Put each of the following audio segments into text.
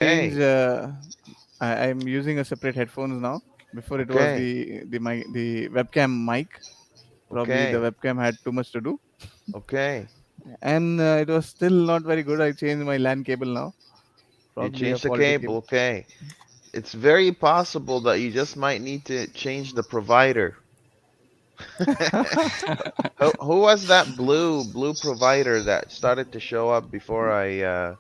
changed. Okay. I'm using a separate headphones now. Before it was Okay. the webcam mic. Probably the Okay. webcam had too much to do, Okay. and it was still not very good. I changed my LAN cable now. You Probably a changed the faulty cable. cable. Okay. It's very possible that you just might need to change the provider. Who was that blue provider that started to show up before I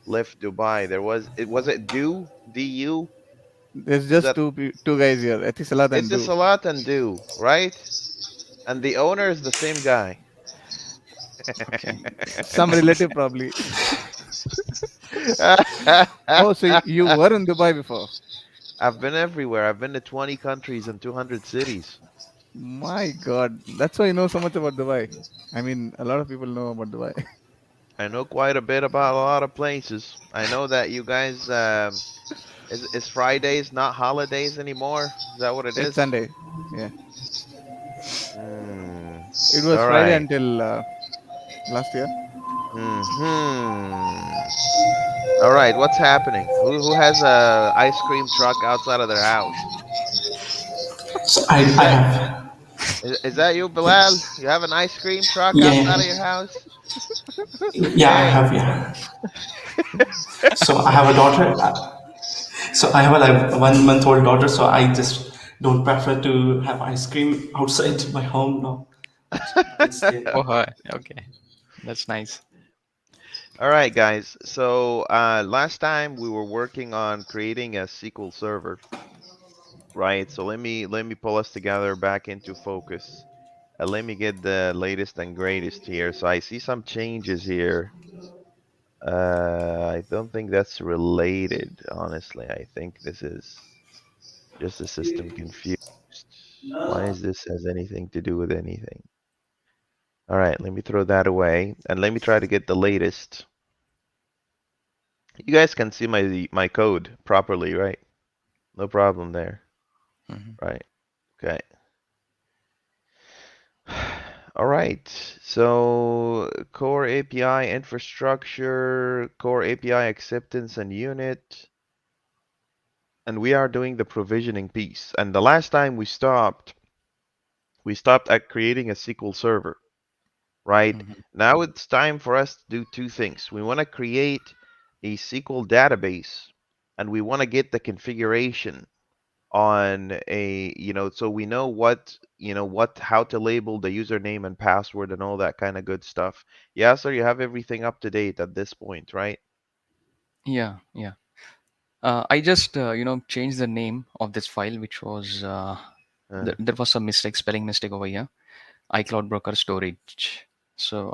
left Dubai? Was it DU? There's Is just that two guys here, Etisalat it's and a Du. Salat and Du, right? And the owner is the same guy. Okay. Some relative probably. Oh, so you were in Dubai before? I've been everywhere. I've been to 20 countries and 200 cities. My God, that's why you know so much about Dubai. I mean, a lot of people know about Dubai. I know quite a bit about a lot of places. I know that you guys is Fridays not holidays anymore? Is that what it It's is? Sunday. Yeah, Hmm. it was All Friday right. until last year. Hmm. All right. What's happening? Who has a ice cream truck outside of their house? So Is I that have, is that you, Bilal? You have an ice cream truck yeah, outside of yeah, your house? yeah, I Okay. have, yeah. So I have a daughter. So I have a like 1 month old daughter. So I just don't prefer to have ice cream outside my home now. Just stay. All There. Oh, hi. Okay, that's nice. right, guys. So last time we were working on creating a SQL server, right? So let me pull us together back into focus. Let me get the latest and greatest here. So I see some changes here. I don't think that's related, honestly. I think this is just the system confused. Why is this has anything to do with anything? All right, let me throw that away and let me try to get the latest. You guys can see my code properly, right? No problem there, Hmm. right? Okay. All right. So core API infrastructure, core API acceptance and unit, and we are doing the provisioning piece. And the last time we stopped at creating a SQL server, right? Hmm. Now it's time for us to do two things. We want to create a SQL database and we want to get the configuration on a, so we know how to label the username and password and all that kind of good stuff. Yeah, sir, you have everything up to date at this point, right? Yeah, yeah. I just changed the name of this file, which was Uh, there was some spelling mistake over here. iCloud Broker Storage. So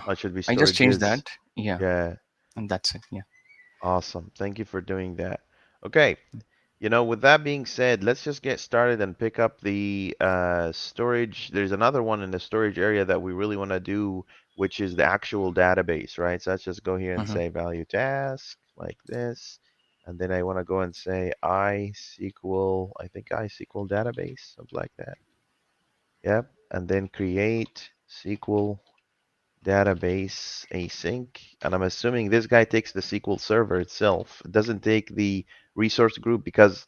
I should be I just changed storages. that. Yeah, Yeah, and that's it. Yeah. awesome. Thank you for doing that. Okay. With that being said, let's just get started and pick up the storage. There's another one in the storage area that we really want to do, which is the actual database, right? So let's just go here and Hmm. say value task like this. And then I want to go and say iSQL, I think iSQL database, something like that. Yep. And then create SQL database async. And I'm assuming this guy takes the SQL server itself. It doesn't take the resource group because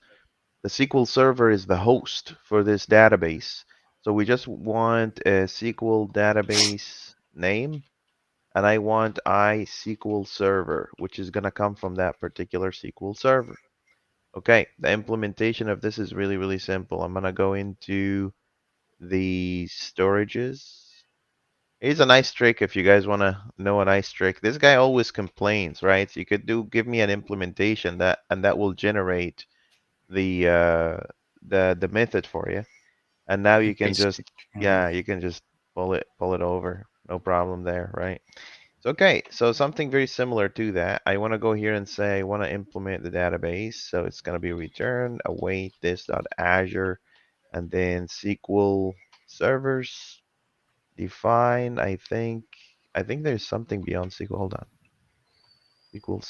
the SQL Server is the host for this database. So we just want a SQL database name, and I want iSQL Server, which is going to come from that particular SQL Server. Okay, the implementation of this is really, really simple. I'm going to go into the storages. Here's a nice trick if you guys want to know a nice trick. This guy always complains, right? So you could give me an implementation that will generate the uh the method for you, and now you It can pasted just, it. Hmm. yeah, you can just pull it over, no problem there, right? So okay, so something very similar to that, I want to go here and say I want to implement the database, so it's going to be return await this dot Azure, and then SQL servers define, I think there's something beyond SQL. Hold on. SQL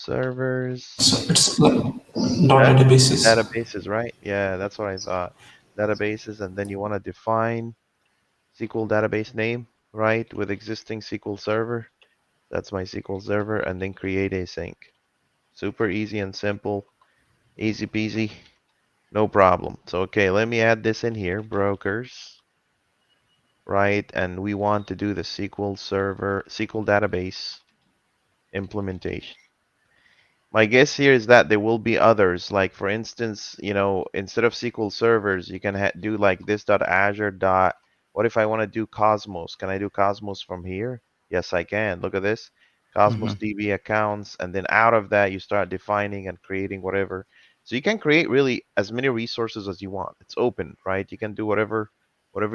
So servers. it's like dot Okay. databases. Databases, right? Yeah, that's what I thought. Databases, and then you want to define SQL database name, right? With existing SQL server. That's my SQL server, and then create async. Super easy and simple. Easy peasy. No problem. So, okay, let me add this in here. Brokers, right? And we want to do the SQL Server, SQL Database implementation. My guess here is that there will be others. Like for instance, instead of SQL servers, you can do like this dot Azure dot. What if I want to do Cosmos? Can I do Cosmos from here? Yes, I can. Look at this. Cosmos Hmm. DB accounts, and then out of that you start defining and creating whatever. So you can create really as many resources as you want. It's open, right? You can do whatever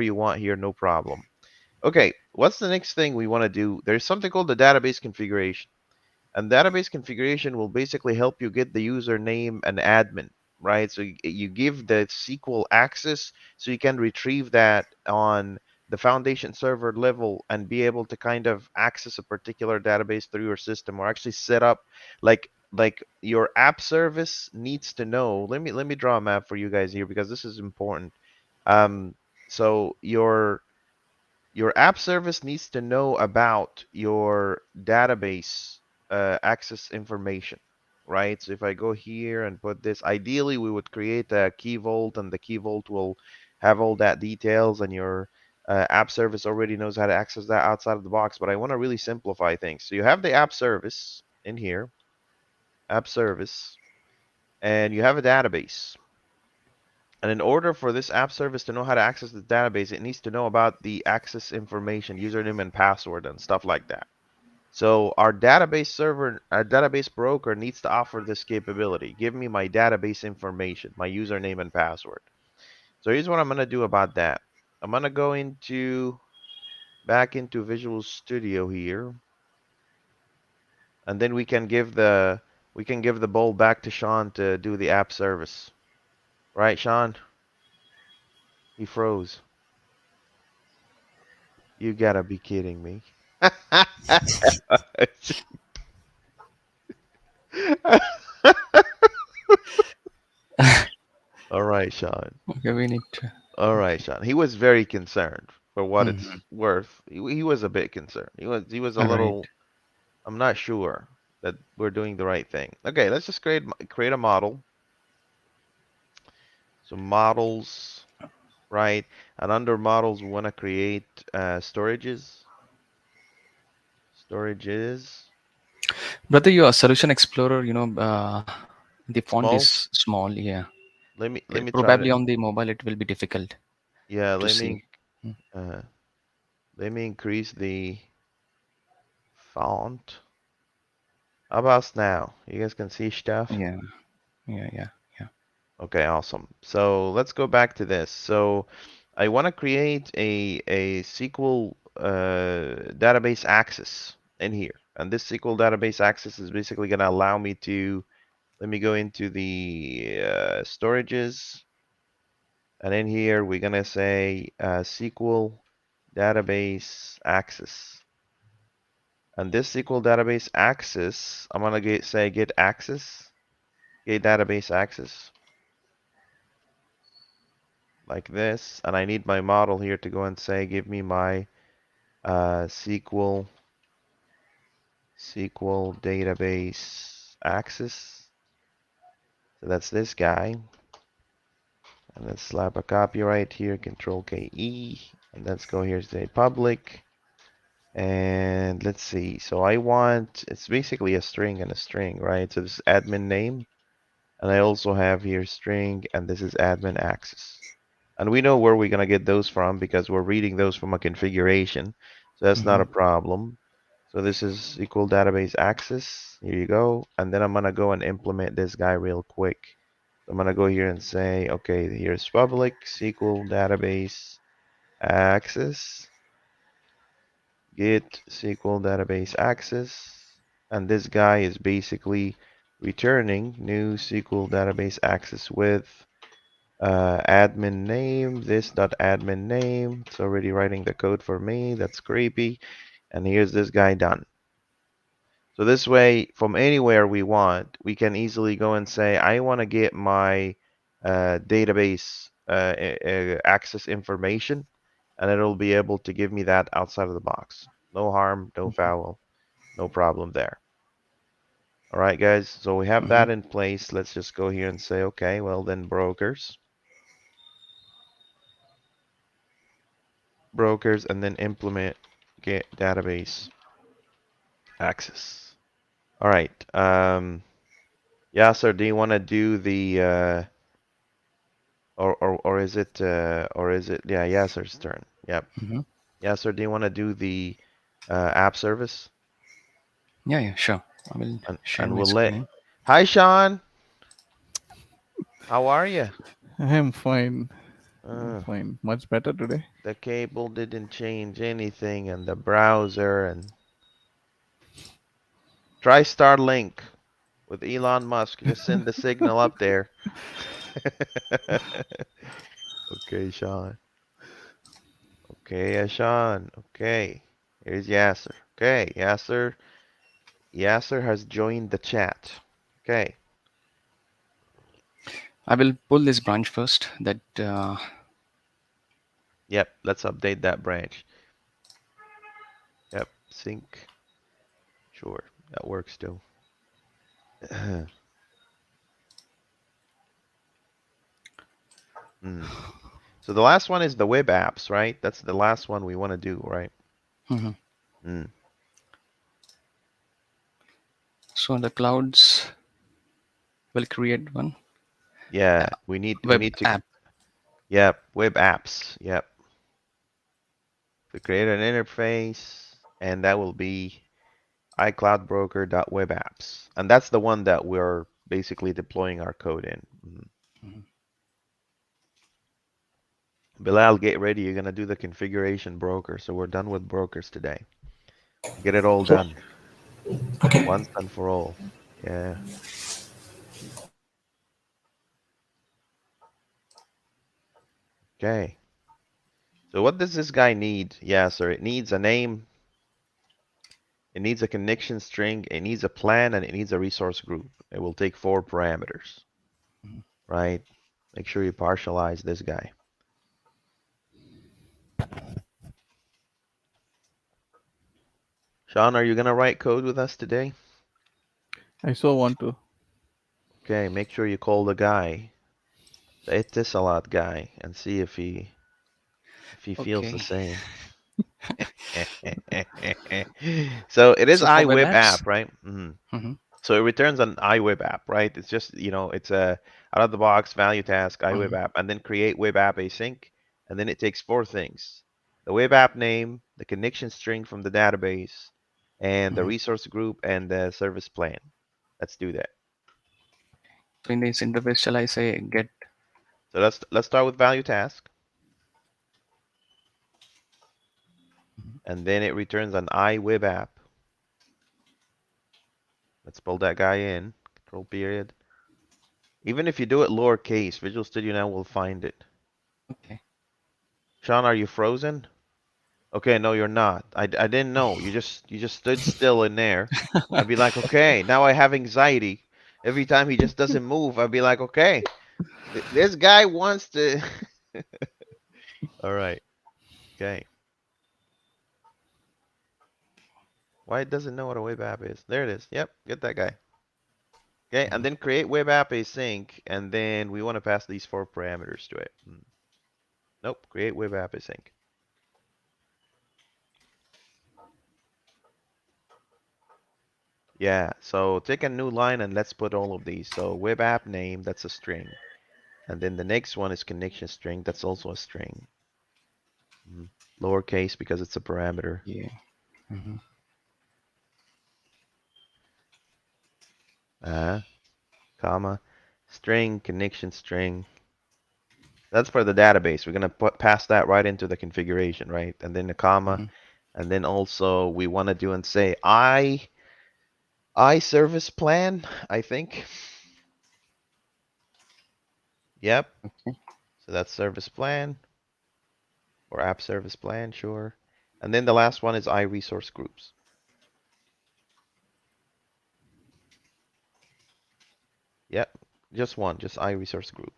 you want here, no problem. Okay, what's the next thing we want to do? There's something called the database configuration. And database configuration will basically help you get the username and admin, right? So you give the SQL access so you can retrieve that on the foundation server level and be able to kind of access a particular database through your system or actually set up like your app service needs to know. Let me draw a map for you guys here because this is important. Um, so your app service needs to know about your database access information, right? So if I go here and put this, ideally we would create a key vault and the key vault will have all that details and your app service already knows how to access that outside of the box. But I want to really simplify things. So you have the app service in here, app service, and you have a database. And in order for this app service to know how to access the database, it needs to know about the access information, username and password and stuff like that. So our database server, our database broker needs to offer this capability. Give me my database information, my username and password. So here's what I'm going to do about that. I'm going to go back into Visual Studio here, and then we can give the bowl back to Sean to do the app service. Right, Sean? He froze. You gotta be kidding me. All right, Sean. Okay, we need to. All right, Sean. He was very concerned for what Hmm. it's worth. He was a bit concerned. He was a All right. little. I'm not sure that we're doing the right thing. Okay, let's just create a model. So models, right? And under models, we want to create storages. Storages Brother, your Solution Explorer, the font small. is small. Yeah. Let me try to. Probably on the mobile it will be difficult Yeah, to let see. me uh, let me increase the font. How about now? You guys can see stuff? Yeah. Yeah. Yeah. Yeah. Okay, awesome. So let's go back to this. So I want to create a SQL database access in here. And this SQL database access is basically going to allow me to, let me go into the storages. And in here, we're going to say SQL database access. And this SQL database access, I'm going to say get access, get database access. Like this, and I need my model here to go and say, give me my SQL database access. So that's this guy. And let's slap a copyright here, Control KE, and let's go here, say public. And let's see. So I want, it's basically a string and a string, right? So this is admin name, and I also have here string, and this is admin access. And we know where we're going to get those from because we're reading those from a configuration. So that's not Hmm. a problem. So this is SQL database access. Here you go. And then I'm going to go and implement this guy real quick. So I'm going to go here and say, okay, here's public SQL database access. Get SQL database access. And this guy is basically returning new SQL database access with admin name, this dot admin name. It's already writing the code for me. That's creepy. And here's this guy done. So this way, from anywhere we want, we can easily go and say, I want to get my database access information, and it'll be able to give me that outside of the box. No harm, no foul, no problem there. All right, guys. So we have Mm-hmm. that in place. Let's just go here and say, okay, well then brokers, and then implement get database access. All right. Yeah, sir. Do you want to do the or is it yeah, Yasser's turn. Yep. Mm-hmm. Yasser, do you want to do the app service? Yeah, yeah, sure. I will share And my we'll let. screen. Hi, Sean. How are you? I'm fine. I'm Uh, fine. Much better today. the cable didn't change anything, and the browser, and try Starlink with Elon Musk. Just send the signal up there. Okay, Sean. Okay, Sean. Okay. Here's Yasser. Okay, Yasser. Yasser has joined the chat. Okay. I will pull this branch first. That Yep. Let's update that branch. Yep. Sync. Sure. That works too. Hmm. So the last one is the web apps, right? That's the last one we want to do, right? mhm. Hmm. So the clouds will create one Yeah. uh, We web need to. app. Yep. Web apps. Yep. We create an interface, and that will be iCloudBroker.webapps, and that's the one that we're basically deploying our code in. Mhm. Mhm. Bilal, get ready. You're gonna do the configuration broker. So we're done with brokers today. Get it all So, done okay. once and for all. Yeah. Okay. So what does this guy need? Yeah, sir. It needs a name. It needs a connection string. It needs a plan, and it needs a resource group. It will take 4 parameters, Mhm. right? Make sure you partialize this guy. Sean, are you gonna write code with us today? I so want to. Okay, make sure you call the guy, the Etisalat guy, and see if he feels the Okay. same. So it is So for web iWeb apps, app, right? Mhm. hmm So it returns an iWeb app, right? It's just, it's a out of the box value task iWeb hmm app, and then create web app async, and then it takes 4 things: the web app name, the connection string from the database, and the hmm resource group and the service plan. Let's do that. so in this interface, shall I say get? So let's start with value task, Mhm. and then it returns an iWeb app. Let's pull that guy in. Control period. Even if you do it lowercase, Visual Studio now will find it. Okay. Sean, are you frozen? Okay, no, you're not. I didn't know. You just stood still in there. I'd be like, okay, now I have anxiety. Every time he just doesn't move, I'd be like, okay, this guy wants to. All right. Okay. Why it doesn't know what a web app is? There it is. Yep, get that guy. Okay, and Mhm. then create web app async, and then we want to pass these 4 parameters to it. Nope, create web app async. Yeah, so take a new line and let's put all of these. So web app name, that's a string. And then the next one is connection string, that's also a string. Mhm. Lowercase because it's a parameter. Yeah. hmm Uh, comma, string, connection string. That's for the database. We're gonna pass that right into the configuration, right? And then a comma, hmm and then also we want to do and say I service plan, I think. Yep. Okay. So that's service plan or app service plan, sure. And then the last one is I resource groups. Yep. Just one, just I resource group.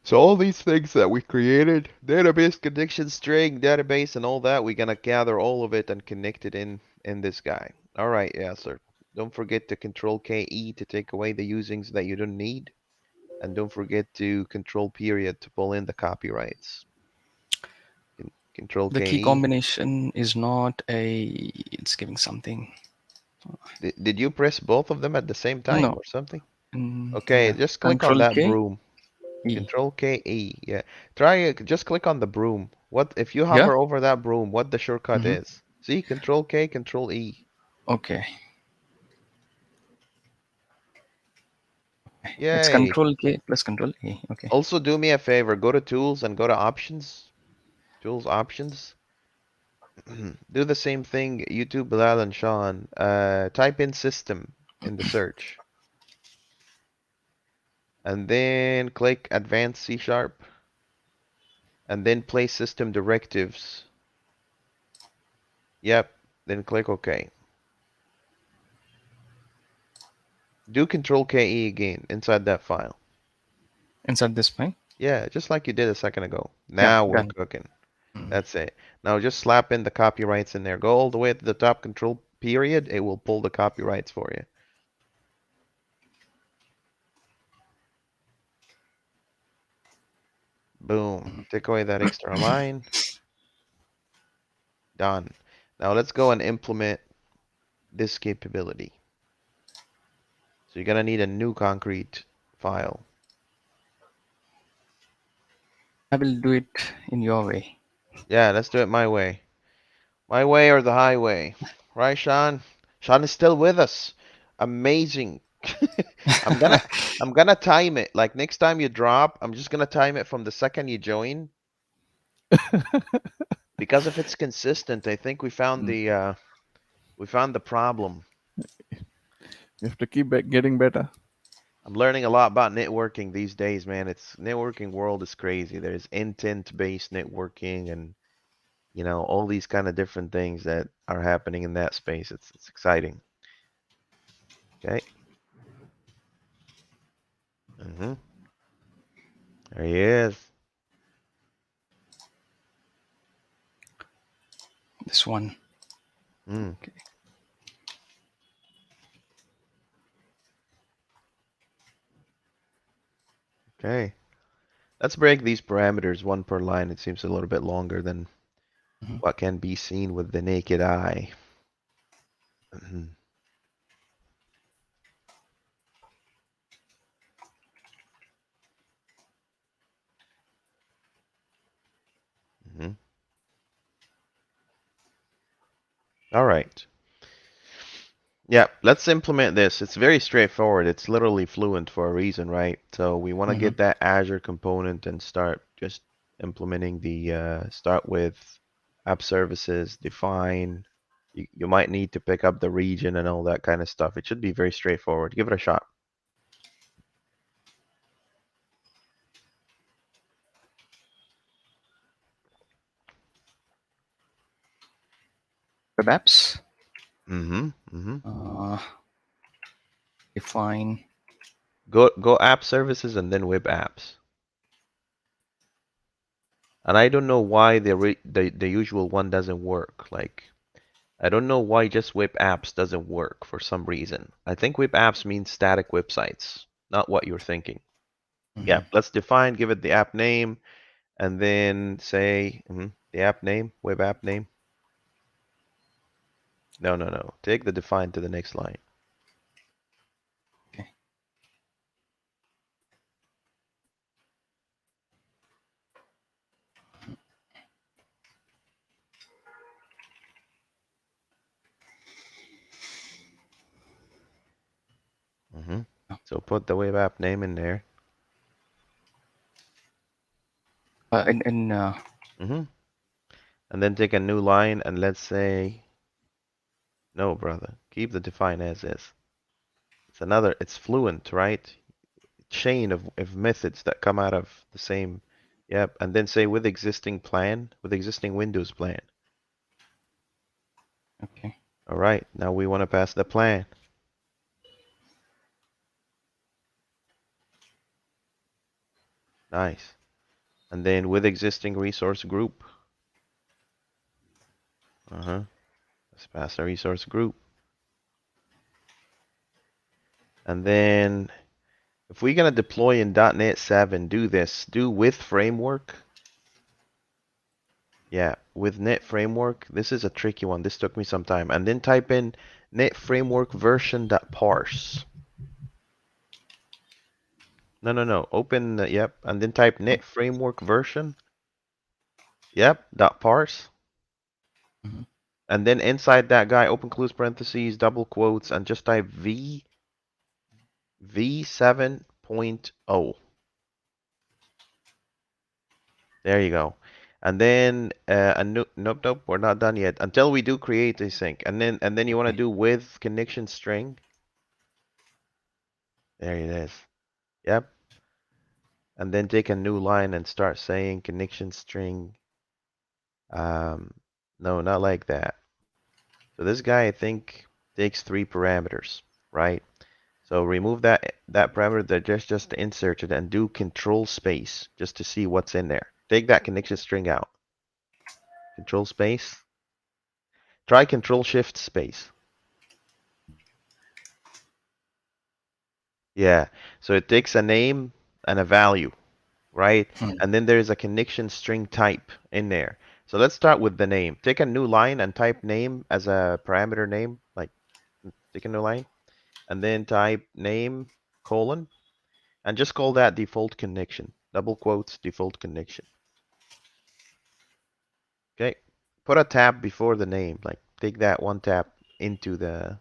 So So all these things that we created, database connection string, database, and all that, we're gonna gather all of it and connect it in this guy. All right, yeah, sir. Don't forget to control KE to take away the usings that you don't need. And don't forget to control period to pull in the copyrights. Control The key KE. combination is not a. It's giving something. Did you press both of them at the same time No. or something? Okay, Yeah. just click on Control that K broom. E. Control KE. Yeah. Try it. Just click on the broom. What if you Yeah. hover over that broom, what the shortcut Mm-hmm. is? See, Control K, Control E. Okay. It's Yay. Control K plus Control E. Okay. Also do me a favor, go to tools and go to options. Tools options. Do the same thing, YouTube, Bilal and Sean. Type in system in the search. And then click advanced C sharp. And then place system directives. Yep. Then click OK. Do Control KE again inside that file. Inside this file. Yeah, just like you did a second ago. Yeah. Now we're Done. cooking. That's it. Now just slap in the copyrights in there. Go all the way to the top, control period. It will pull the copyrights for you. Boom. Take away that extra line. Done. Now let's go and implement this capability. So you're gonna need a new concrete file. I will do it in your way. Yeah, let's do it my way. My way or the highway. Right, Sean? Sean is still with us. Amazing. I'm gonna I'm gonna time it. Like next time you drop, I'm just gonna time it from the second you join. Because if it's consistent, I think Mm. we found the problem. You have to keep getting better. I'm learning a lot about networking these days, man. It's networking world is crazy. There's intent-based networking and all these kind of different things that are happening in that space. It's exciting. Okay. Mm-hmm. There he is. This one. Mm, Okay. okay. Let's break these parameters one per line. It seems a little bit longer than Mhm. what can be seen with the naked eye. Mhm, mhm. All right. Yeah, let's implement this. It's very straightforward. It's literally Fluent for a reason, right? So we want to Mhm. get that Azure component and start just implementing start with app services, define. You might need to pick up the region and all that kind of stuff. It should be very straightforward. Give it a shot. Web apps. Mm-hmm. Mm-hmm. Uh, Define. Go app services and then web apps. And I don't know why the usual one doesn't work. Like I don't know why just web apps doesn't work for some reason. I think web apps means static websites, not what you're thinking. Yeah, Mhm. let's define, give it the app name, and then say the app name, web app name. No, no, no. Take the define to the next line. Okay. hmm So put the web app name in there. In hmm And then take a new line and let's say, no, brother, keep the define as is. It's fluent, right? Chain of methods that come out of the same. Yep. And then say with existing plan, with existing Windows plan. okay. All right. Now we want to pass the plan. Nice. And then with existing resource group. Let's pass a resource group. And then if we're gonna deploy in .NET 7, do this. Do with framework. Yeah, with net framework. This is a tricky one. This took me some time. And then type in net framework version.parse. No. Open, yep. And then type net framework version. Yep, .parse. Mhm. And then inside that guy, open close parentheses, double quotes, and just type V7.0. There you go. And then nope, we're not done yet until we do create async. And then you want to Okay. do with connection string. There it is. Yep. And then take a new line and start saying connection string. No, not like that. So this guy, I think, takes 3 parameters, right? So remove that parameter that just inserted and do control space just to see what's in there. Take that connection string out. Control space. Try control shift space. Yeah. So it takes a name and a value, right? Hmm. And then there's a connection string type in there. So let's start with the name. Take a new line and type name as a parameter name, like take a new line, and then type name colon, and just call that default connection. Double quotes, default connection. Okay. Put a tab before the name, like take that one tab into the.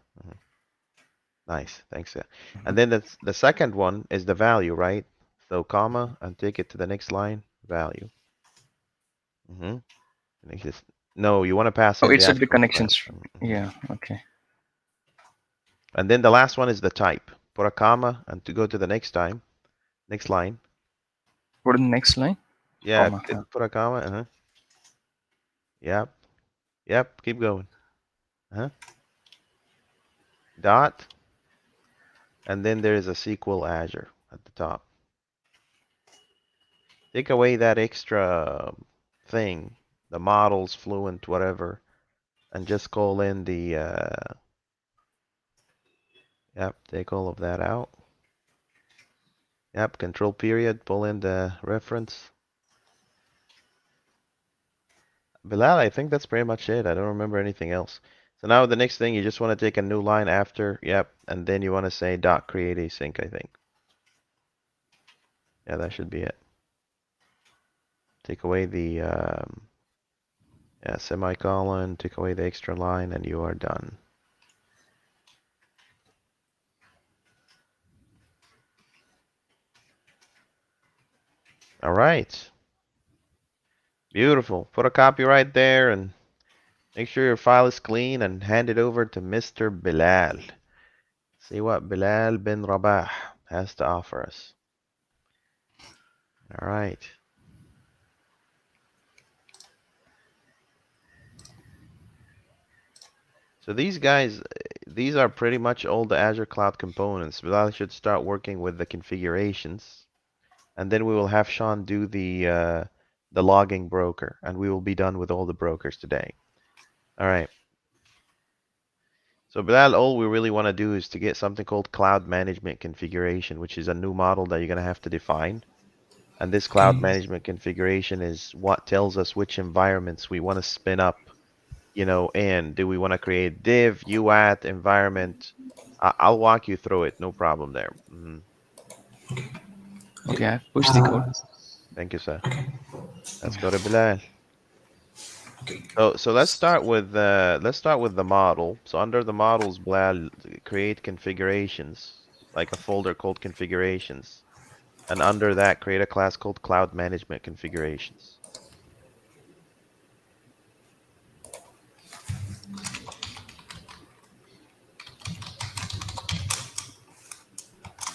Nice, thanks. And Mhm. then the second one is the value, right? So comma and take it to the next line, value. Mm-hmm. No, you want to pass Oh, in the it's at the actual connections. parameter. Mm-hmm. Yeah. Okay. And then the last one is the type. Put a comma and to go to the next line. Go to the next line. Yeah, Comma. Yeah. put a comma. Yep, yep. Keep going. Uh-huh. Dot, and then there is a SQL Azure at the top. Take away that extra thing, the models, fluent, whatever, and just call in the. Yep, take all of that out. Yep, control period. Pull in the reference. Bilal, I think that's pretty much it. I don't remember anything else. So now the next thing, you just want to take a new line after, yep, and then you want to say dot create async, I think. Yeah, that should be it. Take away the yeah, semicolon, take away the extra line, and you are done. All right. Beautiful. Put a copy right there and make sure your file is clean and hand it over to Mr. Bilal. See what Bilal bin Rabah has to offer us. All right. So these guys, these are pretty much all the Azure Cloud components, but I should start working with the configurations. And then we will have Sean do the logging broker, and we will be done with all the brokers today. All right. So Bilal, all we really want to do is to get something called cloud management configuration, which is a new model that you're going to have to define. And this cloud Okay. management configuration is what tells us which environments we want to spin up, and do we want to create div, UAT, environment? I'll walk you through it, no problem there. Okay. Okay. I pushed the code. Thank you, sir. Okay. Let's Yeah. go to Bilal. Okay. So let's start with the model. So under the models, Bilal, create configurations, like a folder called configurations. And under that, create a class called cloud management configurations.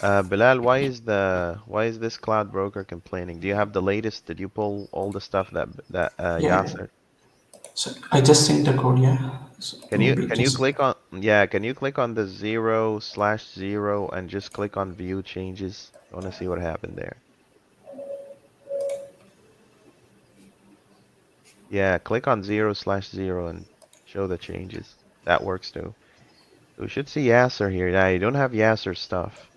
Bilal, why is this cloud broker complaining? Do you have the latest? Did you pull all the stuff that Yeah. Yasser? So I just sent the code. Yeah. So maybe Can you just click on can you click on the 0/0 and just click on view changes? I want to see what happened there. Yeah, click on 0/0 and show the changes. That works too. So we should see Yasser here. Yeah, you don't have Yasser stuff.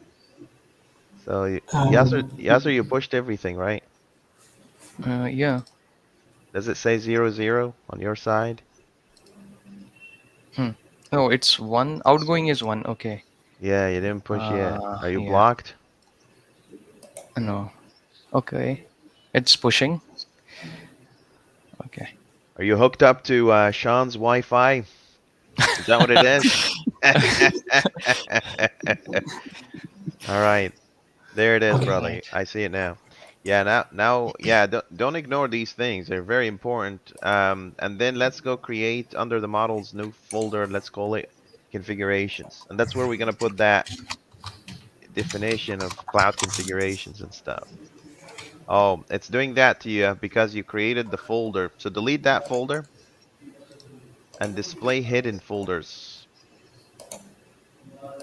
So Yasser, you pushed everything, right? Yeah. Does it say 0/0 on your side? Hmm. No, it's one. Outgoing is one. Okay. Yeah, you didn't push yet. Are you Yeah. blocked? No. Okay. It's pushing. Okay. Are you hooked up to Sean's Wi-Fi? Is that what it is? All right. There it is, Okay. brother. Right. I see it now. Yeah, now, yeah, don't ignore these things. They're very important. And then let's go create under the models new folder. Let's call it configurations. And that's where we're gonna put that definition of cloud configurations and stuff. Oh, it's doing that to you because you created the folder. So delete that folder and display hidden folders.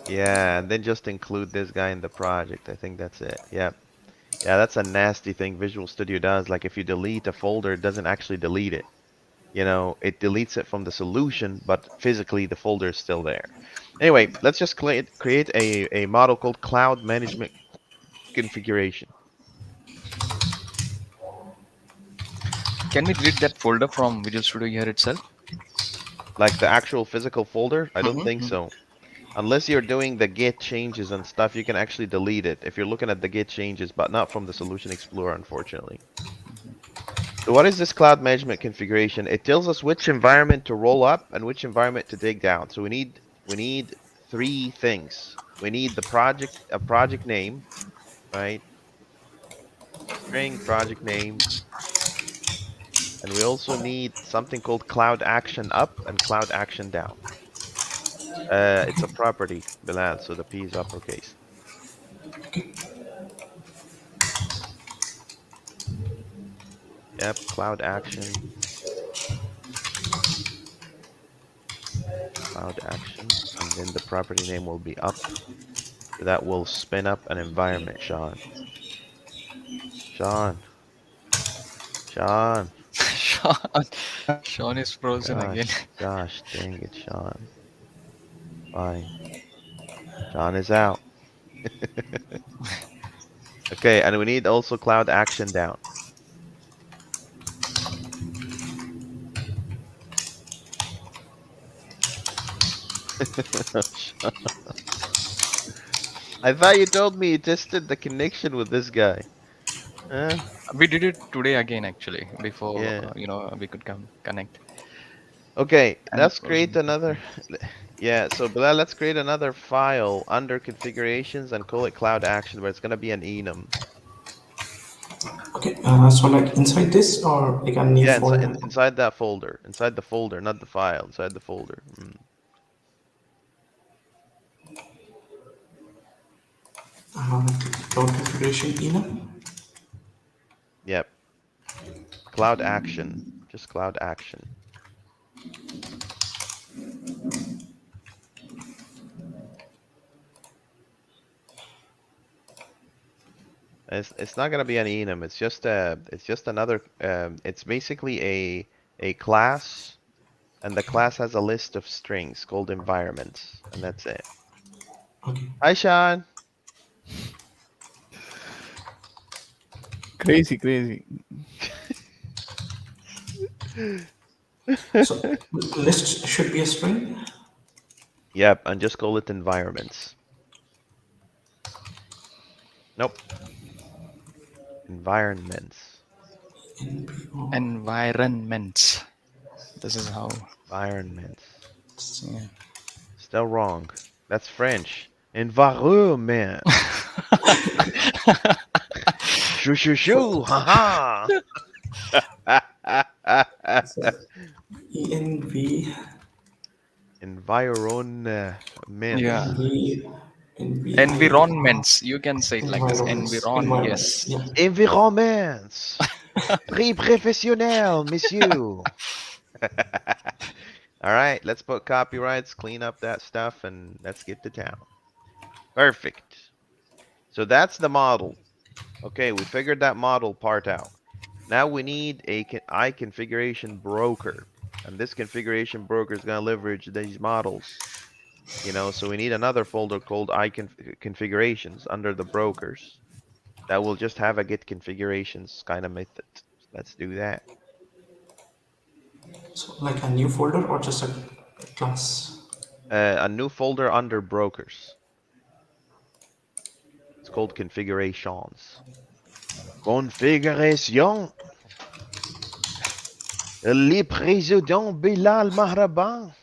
Yeah, and then just include this guy in the project. I think that's it. Yeah. Yeah, that's a nasty thing Visual Studio does. Like if you delete a folder, it doesn't actually delete it. You know, it deletes it from the solution, but physically the folder is still there. Anyway, let's just create a model called Cloud Management Configuration. Can we delete that folder from Visual Studio here itself? Like the actual physical folder? I don't think Mm-hmm. so. Unless you're doing the git changes and stuff, you can actually delete it if you're looking at the git changes, but not from the Solution Explorer, unfortunately. So what is this cloud management configuration? It tells us which environment to roll up and which environment to take down. So we need three things. We need the project name, right? String project name, and we also need something called cloud action up and cloud action down. It's a property, Bilal, so the P is uppercase. Yep, cloud action, and then the property name will be up. So that will spin up an environment, Sean. Sean, Sean. Sean. Sean is frozen again. Gosh, dang it, Sean. Fine. Sean is out. Okay, and we need also cloud action down. I thought you told me you tested the connection with this guy. Huh? We did it today again, actually, before Yeah. we could come connect, Okay, and it let's was create another. fine. Yeah, so Bilal, let's create another file under configurations and call it cloud action, but it's gonna be an enum. Okay. So like inside this or like a new Yeah, folder? inside that folder, inside the folder, not the file, inside the folder. Cloud configuration enough. Yep, cloud action, just cloud action. It's not gonna be an enum. It's just another. It's basically a class, and the class has a list of strings called environments, and that's it. Okay. Hi, Sean. Crazy, crazy. So list should be a string. Yep, and just call it environments. Nope, environments. NPO. Environments. This is how. Environments. Yeah. Still wrong. That's French. Environment. Shoo shoo shoo. Ha ha. So env Yeah. Environments. env envi Environments. You can say it like this. environments Environ. environments. Yes. Yeah. Environments. Très professionnel, monsieur. All right, let's put copyrights, clean up that stuff, and let's get to town. Perfect. So that's the model. Okay, we figured that model part out. Now we need a I configuration broker. And this configuration broker is going to leverage these models. So we need another folder called configurations under the brokers that will just have a get configurations kind of method. So let's do that. So like a new folder or just a class? A new folder under brokers. It's called configurations. Configuration. Le président Bilal Mahraban.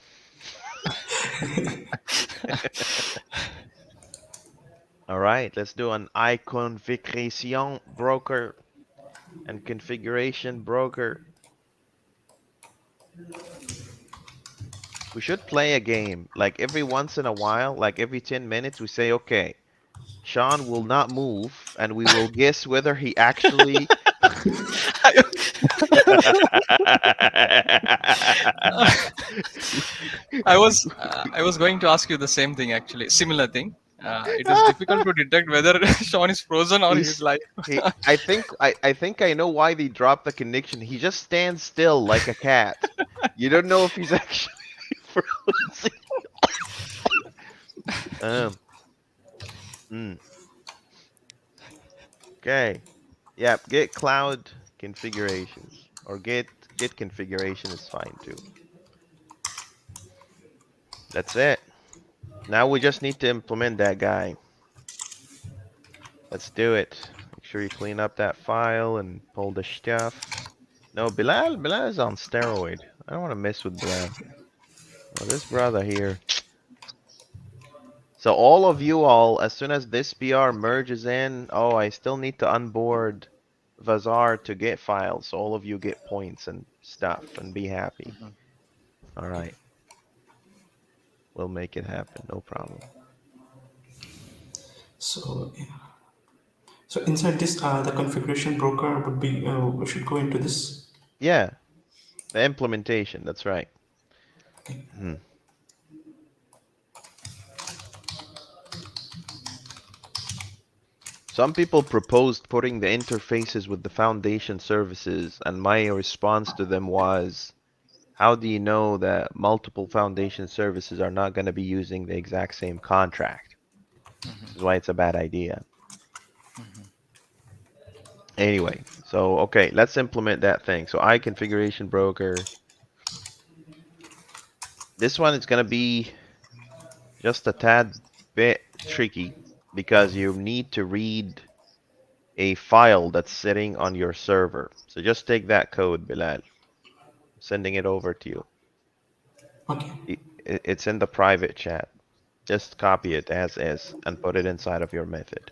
All right, let's do an iConfiguration broker and configuration broker. We should play a game. Like every once in a while, like every 10 minutes, we say, okay, Sean will not move, and we will guess whether he actually. I was going to ask you the same thing actually, similar thing. It is difficult to detect whether Sean is frozen or he is He's live. I think I know why they dropped the connection. He just stands still like a cat. You don't know if he's actually frozen. Um, mm, okay. Yep, get cloud configurations or get configuration is fine too. That's it. Now we just need to implement that guy. Let's do it. Make sure you clean up that file and pull the stuff. No, Bilal is on steroid. I don't want to mess with Bilal. Oh, this brother here. So all of you all, as soon as this PR merges in, oh, I still need to onboard VZR to get files. So all of you get points and stuff and be happy. Mhm. All right. We'll make it happen. No problem. So yeah. So inside this, the configuration broker would be we should go into this. Yeah, the implementation. That's right. Okay. Hmm. Some people proposed putting the interfaces with the foundation services, and my response to them was, how do you know that multiple foundation services are not going to be using the exact same contract? This is why it's a bad idea. Anyway, so okay, let's implement that thing. So I configuration broker. This one is going to be just a tad bit tricky because you need to read a file that's sitting on your server. So just take that code, Bilal. I'm sending it over to you. Okay. It's in the private chat. Just copy it as is and put it inside of your method.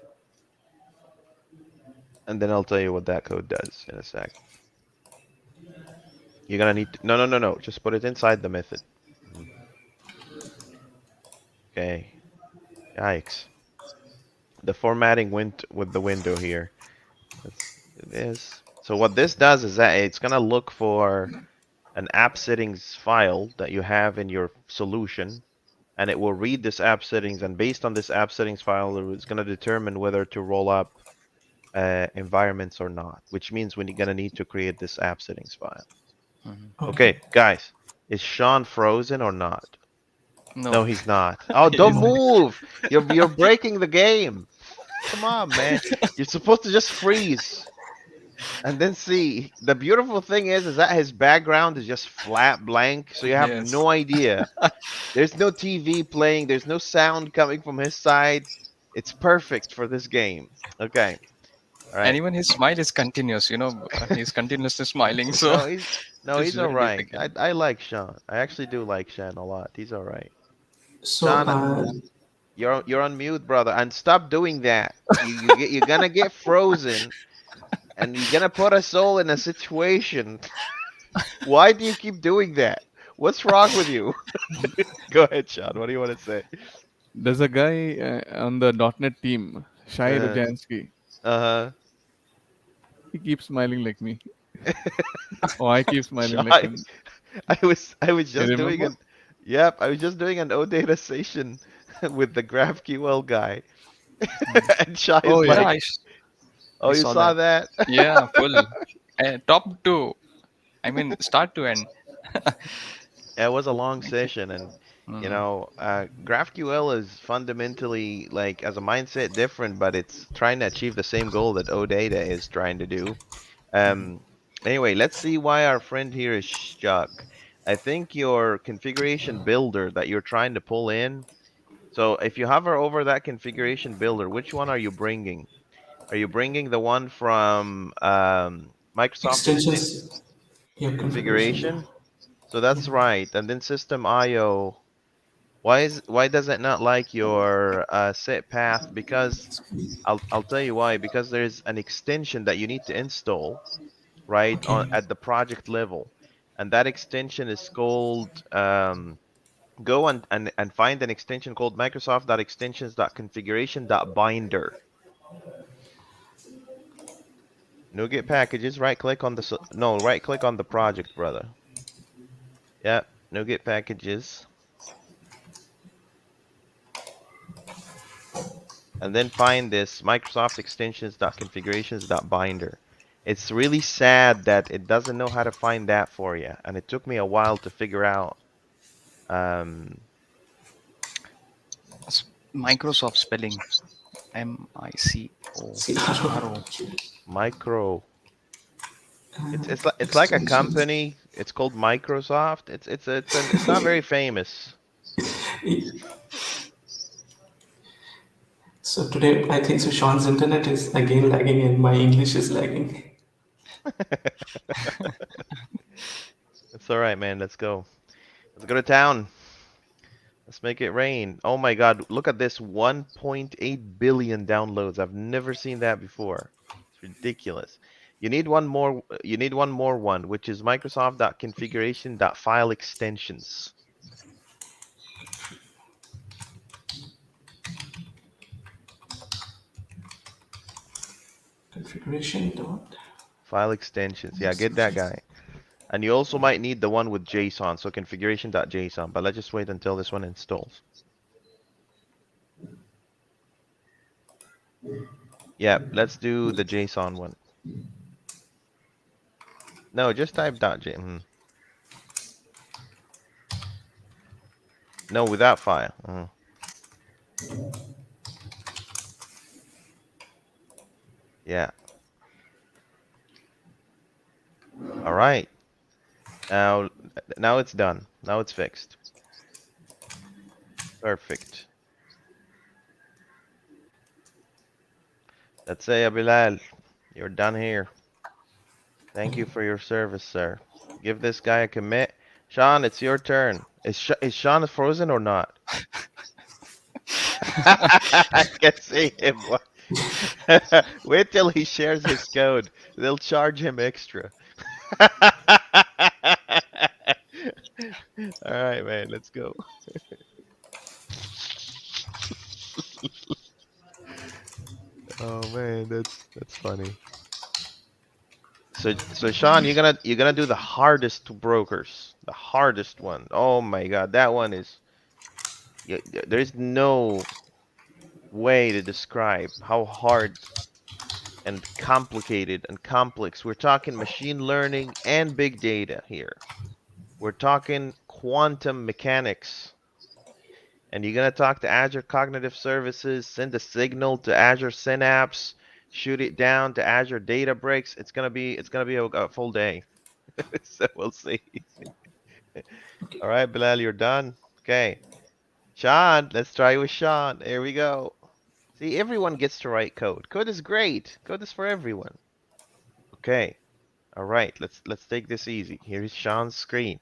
And then I'll tell you what that code does in a sec. You're gonna need to, no. Just put it inside the method. Mhm. Okay. Yikes. The formatting went with the window here. Let's do this. So what this does is that it's gonna look for an app settings file that you have in your solution, and it will read this app settings, and based on this app settings file, it's gonna determine whether to roll up environments or not, which means we're gonna need to create this app settings file. Mhm. Okay. Okay, guys, is Sean frozen or not? No, No, he's not. Oh, he don't is. No. move! You're breaking the game. Come on, man. You're supposed to just freeze and then see. The beautiful thing is that his background is just flat blank, so you have Yes. no idea. There's no TV playing. There's no sound coming from his side. It's perfect for this game. Okay. All And right. even his smile is continuous. He's continuously smiling. So No, he's no, it's he's all very right. difficult. I like Sean. I actually do like Sean a lot. He's all right. So Sean, you're on mute, brother, and stop doing that. You're gonna get frozen, and you're gonna put us all in a situation. Why do you keep doing that? What's wrong with you? Go ahead, Sean. What do you want to say? There's a guy on the .NET team, Shai Uh, Rujansky. uh-huh. He keeps smiling like me. Oh, I keep smiling like Shy. him. I was You just doing remember? an yep, I was just doing an OData session with the GraphQL guy. Mhm. And Shy Oh is yeah. Yeah, like, I oh, you saw saw that. that? Yeah, full. top to, I mean, start to end. It was a long session, and Mm, GraphQL is fundamentally like as a mindset different, but it's trying to achieve the same goal that OData is trying to do. Mhm. Um, anyway, let's see why our friend here is stuck. I think your configuration builder that you're trying to pull in. So if you hover over that configuration builder, which one are you bringing? Are you bringing the one from Microsoft Extensions, yeah, configuration, yeah. configuration? So that's Yeah. right. And then system IO. Why does it not like your set path? Because I'll tell you why. Because there's an extension that you need to install, right, on Okay. at the project level, and that extension is called go and find an extension called Microsoft.extensions.configuration.binder. NuGet packages. Right click on the no. Right click on the project, brother. Yep. NuGet packages. And then find this Microsoft extensions.configurations.binder. It's really sad that it doesn't know how to find that for you, and it took me a while to figure out. Um, Microsoft spelling, MICORO. micro. It's like a Extensions. company. It's called Microsoft. It's not very famous. So today, I think so. Sean's internet is again lagging, and my English is lagging. It's all right, man. Let's go. Let's go to town. Let's make it rain. Oh my God, look at this 1.8 billion downloads. I've never seen that before. It's ridiculous. You need one more one, which is Microsoft.configuration.file extensions. Configuration dot. File extensions. Yeah, get that guy. And you also might need the one with JSON, so configuration.json, but let's just wait until this one installs. Yeah, let's do the JSON one. No, just type .j. No, without file. Yeah. All right. Now, now it's done. Now it's fixed. Perfect. Let's say, Bilal, you're done here. Thank you Okay. for your service, sir. Give this guy a commit. Sean, it's your turn. Is Sean frozen or not? I can see him. Wait till he shares his code. They'll charge him extra. All right, man, let's go. Oh man, that's funny. So Sean, you're gonna do the hardest brokers, the hardest one. Oh my God, that one is. There's no way to describe how hard and complicated and complex. We're talking machine learning and big data here. We're talking quantum mechanics. And you're gonna talk to Azure Cognitive Services, send a signal to Azure Synapse, shoot it down to Azure Databricks. It's gonna be a full day. So we'll see. All right, Bilal, you're done. Okay. Sean, let's try with Sean. Here we go. See, everyone gets to write code. Code is great. Code is for everyone. Okay. All right. Let's take this easy. Here's Sean's screen.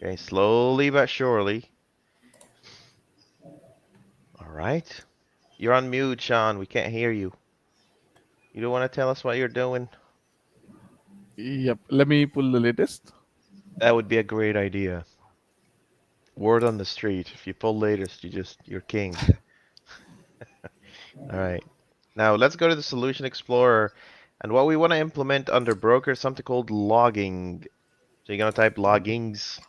Okay, slowly but surely. All right. You're on mute, Sean. We can't hear you. You don't want to tell us what you're doing? Yep. Let me pull the latest. That would be a great idea. Word on the street. If you pull latest, you're king. All right. Now let's go to the Solution Explorer. And what we want to implement under broker is something called logging. So you're gonna type loggings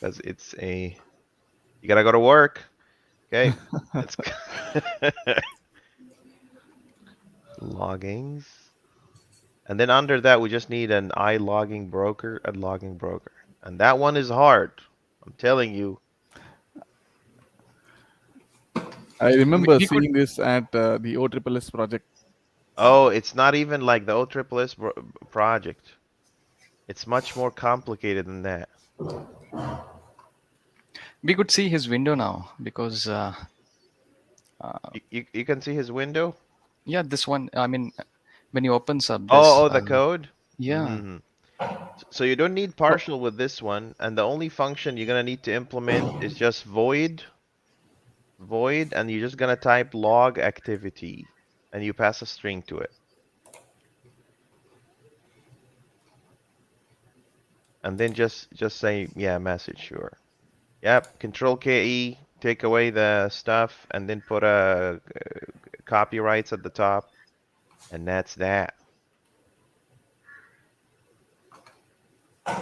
because you gotta go to work. Okay. It's loggings. And then under that, we just need an I logging broker, a logging broker. And that one is hard. I'm telling you. I We, remember we could seeing this at the OSSS project. Oh, it's not even like the OSSS project. It's much more complicated than that. we could see his window now because You can see his window? yeah, this one. I mean, when he opens up this, Oh, the code? yeah. Mm-hmm. So you don't need So partial with this one, and the only function you're gonna need to implement is just void, and you're just gonna type log activity, and you pass a string to it. And then just say, yeah, message, sure. Yep, Control KE, take away the stuff, and then put a copyrights at the top, and that's that.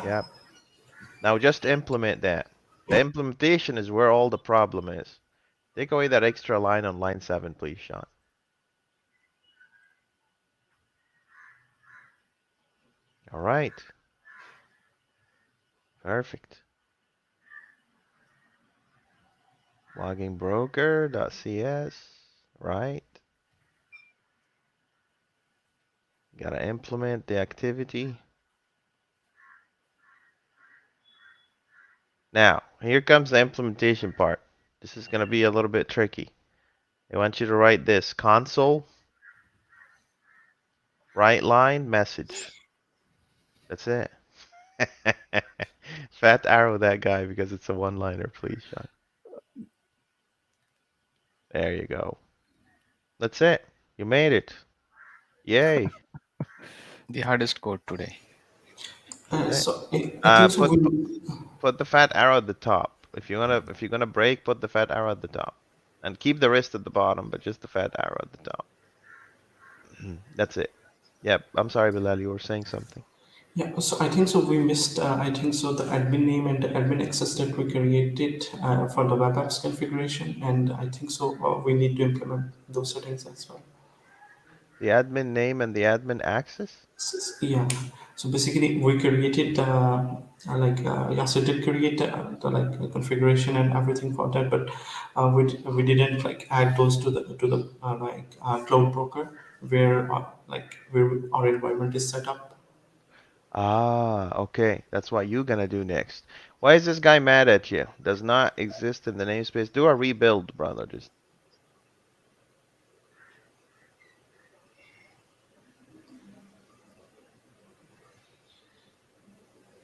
Yep. Now just implement that. The implementation is where all the problem is. Take away that extra line on line 7, please, Sean. All right. Perfect. Logging broker.cs, right? Gotta implement the activity. Now, here comes the implementation part. This is gonna be a little bit tricky. I want you to write this console, right line, message. That's it. Fat arrow that guy because it's a one-liner, please, Sean. There you go. That's it. You made it. Yay. the hardest code today. That's it. So I Uh, think so. put put We'll, put the fat arrow at the top. If you're gonna break, put the fat arrow at the top. And keep the rest at the bottom, but just the fat arrow at the top. That's it. Yep. I'm sorry, Bilal, you were saying something. yeah, so I think so. We missed. I think so. The admin name and the admin access that we created for the web apps configuration, and I think so. We need to implement those settings as well. The admin name and the admin access? Yeah. So basically, we created yeah, so did create the like configuration and everything for that, but we didn't like add those to the cloud broker where where our environment is set up. Ah, okay. That's what you're gonna do next. Why is this guy mad at you? Does not exist in the namespace. Do a rebuild, brother. Just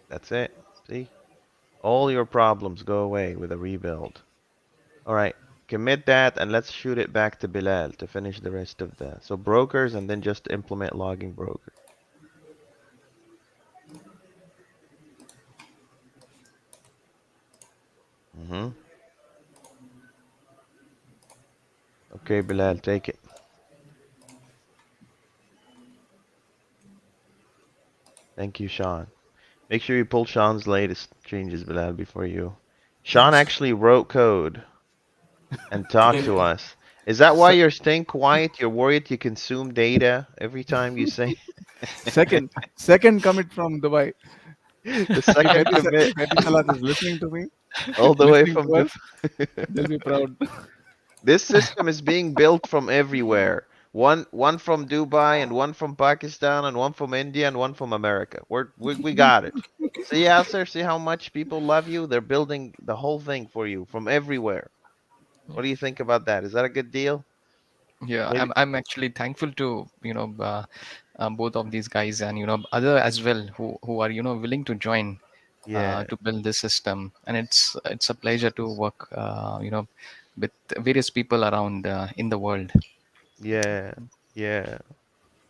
that's it. See? All your problems go away with a rebuild. All right. Commit that and let's shoot it back to Bilal to finish the rest of the so brokers and then just implement logging broker. Mm-hmm. Okay, Bilal, take it. Thank you, Sean. Make sure you pull Sean's latest changes, Bilal, before you. Sean Yes. actually wrote code and talked to Today. us. Is that why Se- you're staying quiet? You're worried you consume data every time you say second commit from Dubai. the If second commit If Etisalat is listening to me, all the way listening from to us, Dubai. they'll be proud. This system is being built from everywhere. One from Dubai and one from Pakistan and one from India and one from America. We got it. See, Yasser, see how much people love you? They're building the whole thing for you from everywhere. What do you think about that? Is that a good deal? Yeah, Maybe. I'm actually thankful to both of these guys and other as well who are willing to join Yeah, to build this system, and it's a pleasure to work with various people around in the world. yeah, yeah,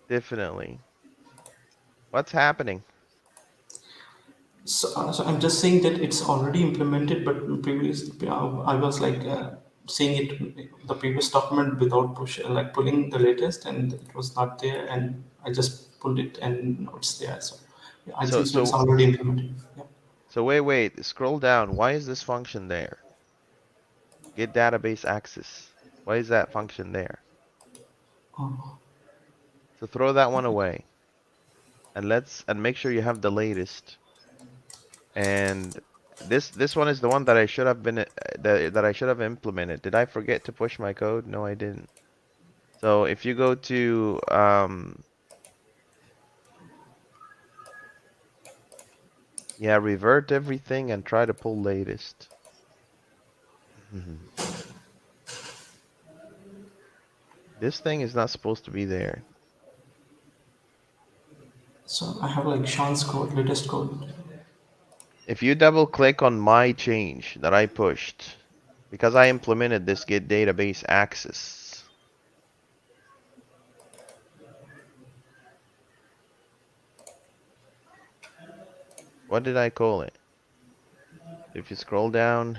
definitely. What's happening? So I'm just saying that it's already implemented, but previously I was seeing it the previous document without pulling the latest, and it was not there, and I just pulled it, and now it's there. So yeah, I So think so. It's so already implemented. Yeah. so wait, scroll down. Why is this function there? Get database access. Why is that function there? Oh, So throw that one away. and make sure you have the latest. And this one is the one that I should have been that I should have implemented. Did I forget to push my code? No, I didn't. So if you go to yeah, revert everything and try to pull latest. This thing is not supposed to be there. So I have like Sean's code, latest code. If you double click on my change that I pushed, because I implemented this get database access. What did I call it? If you scroll down,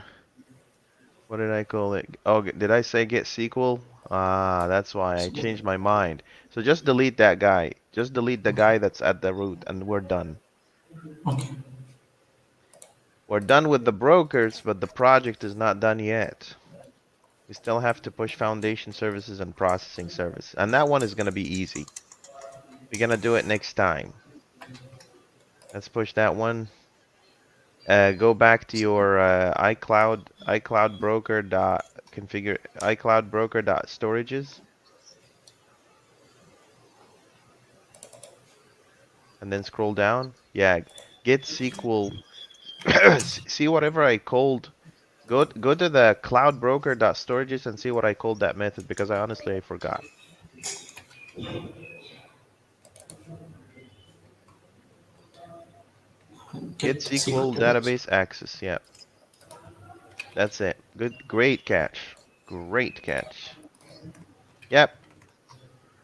what did I call it? Oh, did I say get SQL? Ah, that's why I So, changed my mind. So just delete that guy. Just delete the guy that's at the root and we're done. okay. We're done with the brokers, but the project is not done yet. We still have to push foundation services and processing service. And that one is going to be easy. We're going to do it next time. Let's push that one. Go back to your iCloud broker dot configure iCloud broker dot storages, and then scroll down. Yeah, get SQL. See whatever I called. Go to the cloud broker dot storages and see what I called that method because I forgot. Get Get SQL SQL database. database access. Yeah, that's it. Good, great catch. Great catch. Yep.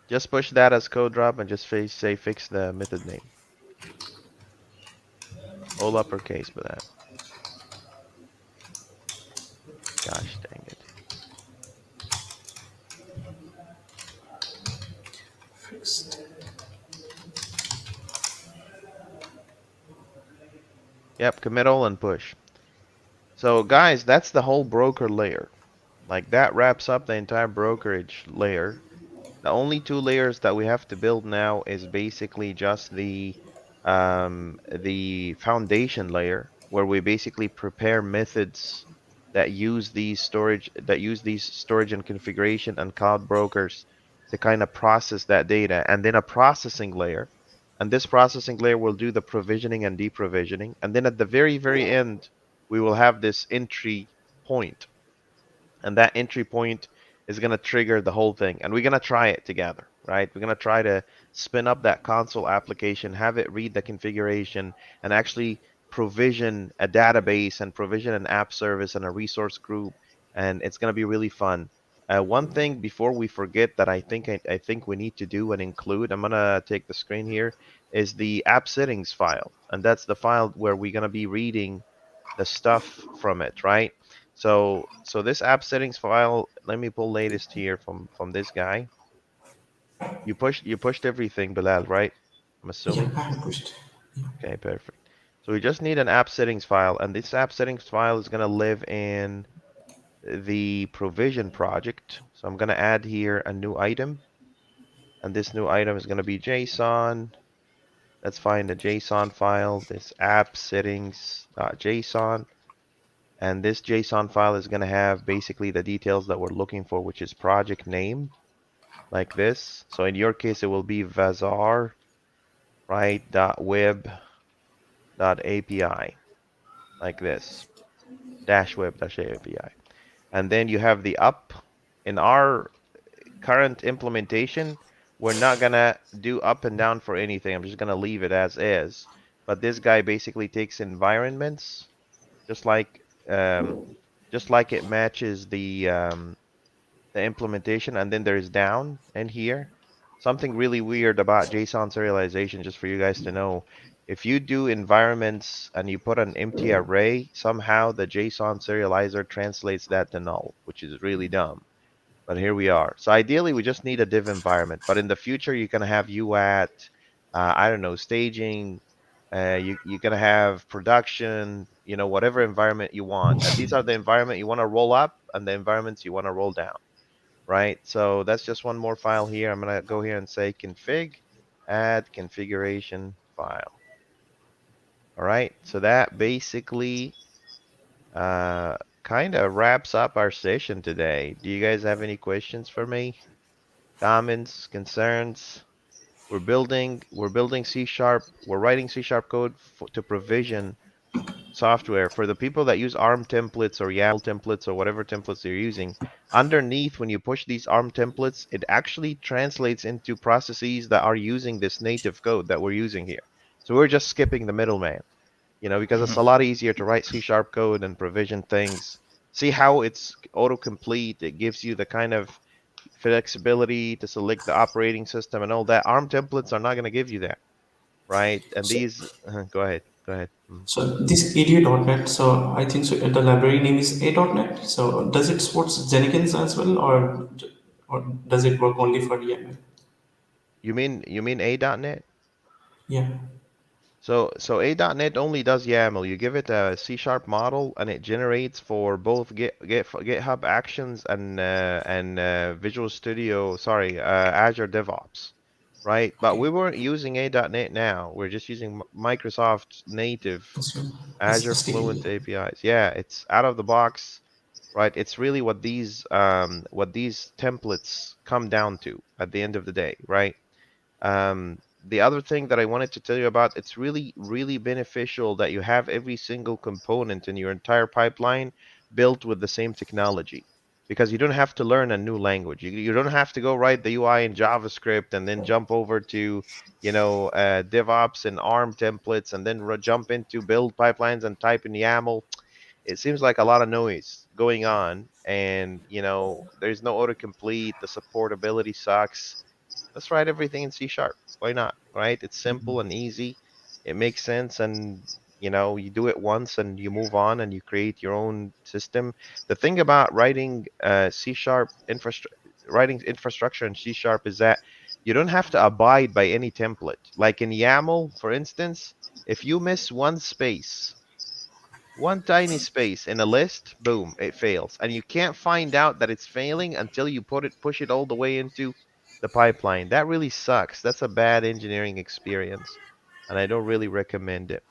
Just push that as code drop and just say fix the method name. All uppercase for that. Gosh dang it. Fixed. Yep, commit all and push. So guys, that's the whole broker layer. Like that wraps up the entire brokerage layer. The only two layers that we have to build now is basically just the foundation layer where we basically prepare methods that use these storage and configuration and cloud brokers to kind of process that data, and then a processing layer. And this processing layer will do the provisioning and deprovisioning. And then at the very end, we will have this entry point, and that entry point is going to trigger the whole thing, and we're going to try it together, right? We're going to try to spin up that console application, have it read the configuration, and actually provision a database and provision an app service and a resource group, and it's going to be really fun. One thing before we forget that I think we need to do and include, I'm going to take the screen here, is the app settings file, and that's the file where we're going to be reading the stuff from it, right? So this app settings file, let me pull latest here from this guy. You pushed everything, Bilal, right? I'm Yeah, assuming. I have pushed. Yeah. Okay, perfect. So we just need an app settings file, and this app settings file is gonna live in the provision project. So I'm gonna add here a new item, and this new item is gonna be JSON. Let's find the JSON file, this app settings.json. And this JSON file is going to have basically the details that we're looking for, which is project name, like this. So in your case, it will be VZR, right, .web.api, like this, -web.api. And then you have the up. In our current implementation, we're not going to do up and down for anything. I'm just going to leave it as is. But this guy basically takes environments, just like um, it matches the implementation, and then there's down and here. Something really weird about JSON serialization, just for you guys to know. If you do environments and you put an empty array, somehow the JSON serializer translates that to null, which is really dumb. But here we are. So ideally, we just need a div environment. But in the future, you're gonna have UAT, I don't know, staging. You're gonna have production. You know, whatever environment you want. And these are the environment you want to roll up and the environments you want to roll down, right? So that's just one more file here. I'm gonna go here and say config, add configuration. file. All right, so that basically uh, kind of wraps up our session today. Do you guys have any questions for me? Comments, concerns? We're building C sharp. We're writing C sharp code to provision software for the people that use ARM templates or YAML templates or whatever templates they're using. Underneath, when you push these ARM templates, it actually translates into processes that are using this native code that we're using here. So we're just skipping the middleman, because it's a lot easier to write C sharp code and provision things. See how it's autocomplete. It gives you the kind of flexibility to select the operating system and all that. ARM templates are not going to give you that, right? And So, these, go ahead, go ahead. so this ADA.NET, so I think so the library name is A.NET. So does it support Jenkins as well, or does it work only for YAML? You mean A.NET? Yeah. So A.NET only does YAML. You give it a C sharp model, and it generates for both GitHub Actions and Visual Studio. Sorry, Azure DevOps, right? But we Okay. weren't using A.NET now. We're just using Microsoft's native So Azure Fluent STD. APIs. Yeah, it's out of the box, right? It's really what these templates come down to at the end of the day, right? The other thing that I wanted to tell you about, it's really, really beneficial that you have every single component in your entire pipeline built with the same technology, because you don't have to learn a new language. You don't have to go write the UI in JavaScript and then jump over to, DevOps and ARM templates and then jump into build pipelines and type in YAML. It seems like a lot of noise going on, and there's no autocomplete. The supportability sucks. Let's write everything in C sharp. Why not? Right? It's simple and easy. It makes sense, and you do it once and you move on and you create your own system. The thing about C sharp writing infrastructure in C sharp is that you don't have to abide by any template. Like in YAML, for instance, if you miss one space, one tiny space in a list, boom, it fails. And you can't find out that it's failing until you push it all the way into the pipeline. That really sucks. That's a bad engineering experience, and I don't really recommend it.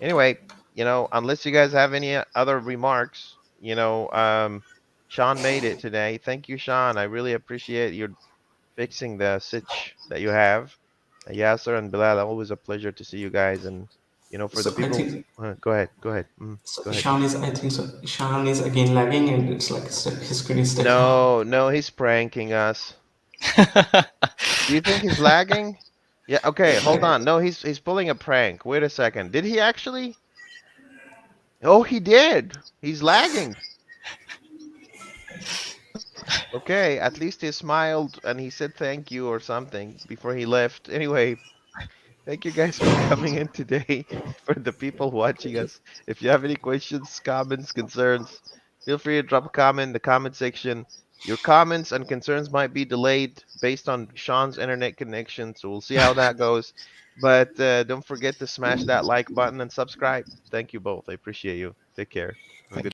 Anyway, unless you guys have any other remarks, Sean made it today. Thank you, Sean. I really appreciate you fixing the sitch that you have. Yasser and Bilal, always a pleasure to see you guys. And for the So I people, think go ahead, go ahead, so go ahead. Sean is, I think so. Sean is again lagging, and it's like his screen is stuck. No, no, he's pranking us. Do you think he's lagging? Yeah, okay, hold I, on. No, he's pulling a prank. Wait a second. Did he actually? Oh, he did. He's lagging. Okay, at least he smiled and he said thank you or something before he left. Anyway, thank you guys for coming in today. For the people watching us, if you have any questions, comments, concerns, feel free to drop a comment in the comment section. Your comments and concerns might be delayed based on Sean's internet connection, so we'll see how that goes. But don't forget to smash that like button and subscribe. Thank you both. I appreciate you. Take care. Have a good thank